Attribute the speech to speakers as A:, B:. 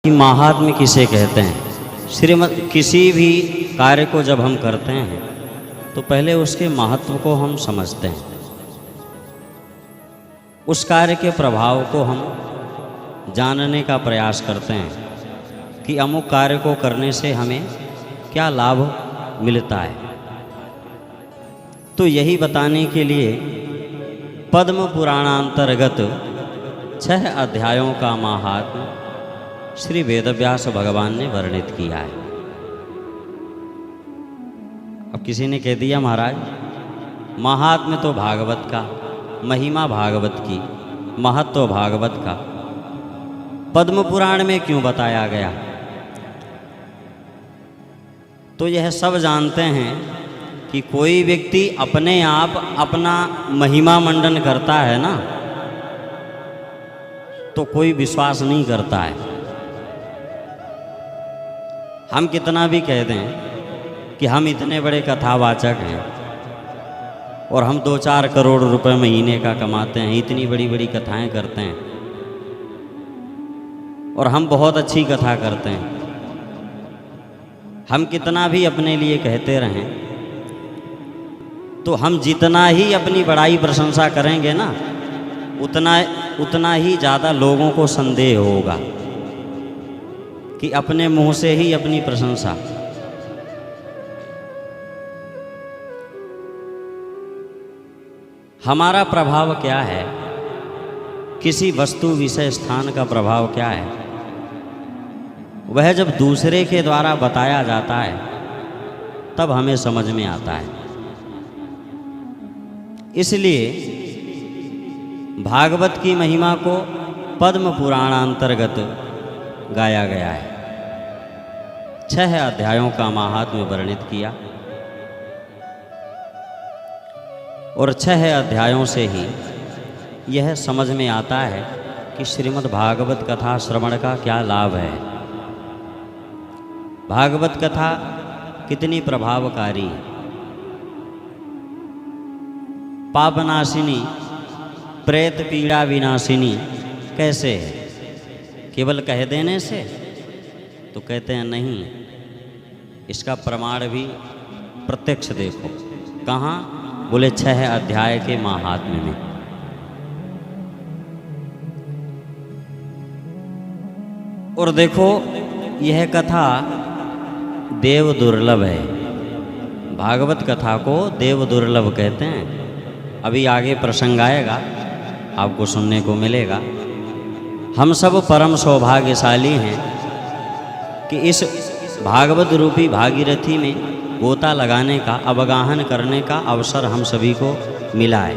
A: कि महात्म्य किसे कहते हैं। श्रीमद किसी भी कार्य को जब हम करते हैं तो पहले उसके महत्व को हम समझते हैं, उस कार्य के प्रभाव को हम जानने का प्रयास करते हैं कि अमुक कार्य को करने से हमें क्या लाभ मिलता है। तो यही बताने के लिए पद्म पुराणांतर्गत 6 अध्यायों का महात्म्य श्री वेदव्यास भगवान ने वर्णित किया है। अब किसी ने कह दिया महाराज महात्म्य तो भागवत का, महिमा भागवत की, महत्व भागवत का, पद्म पुराण में क्यों बताया गया? तो यह सब जानते हैं कि कोई व्यक्ति अपने आप अपना महिमा मंडन करता है ना, तो कोई विश्वास नहीं करता है। हम कितना भी कह दें कि हम इतने बड़े कथावाचक हैं और हम 2-4 करोड़ रुपए महीने का कमाते हैं, इतनी बड़ी बड़ी कथाएं करते हैं और हम बहुत अच्छी कथा करते हैं, हम कितना भी अपने लिए कहते रहें, तो हम जितना ही अपनी बड़ाई प्रशंसा करेंगे ना, उतना ही ज़्यादा लोगों को संदेह होगा कि अपने मुंह से ही अपनी प्रशंसा। हमारा प्रभाव क्या है, किसी वस्तु विषय स्थान का प्रभाव क्या है, वह जब दूसरे के द्वारा बताया जाता है तब हमें समझ में आता है। इसलिए भागवत की महिमा को पद्म पुराणांतर्गत गाया गया है। 6 अध्यायों का महात्म्य वर्णित किया और 6 अध्यायों से ही यह समझ में आता है कि श्रीमद् भागवत कथा श्रवण का क्या लाभ है, भागवत कथा कितनी प्रभावकारी है, पापनाशिनी, प्रेत पीड़ा विनाशिनी कैसे है। केवल कह देने से तो कहते हैं नहीं, इसका प्रमाण भी प्रत्यक्ष देखो। कहाँ? बोले 6 अध्याय के महात्म्य में। और देखो यह कथा देव दुर्लभ है, भागवत कथा को देव दुर्लभ कहते हैं। अभी आगे प्रसंग आएगा, आपको सुनने को मिलेगा। हम सब परम सौभाग्यशाली हैं कि इस भागवत रूपी भागीरथी में गोता लगाने का, अवगाहन करने का अवसर हम सभी को मिला है।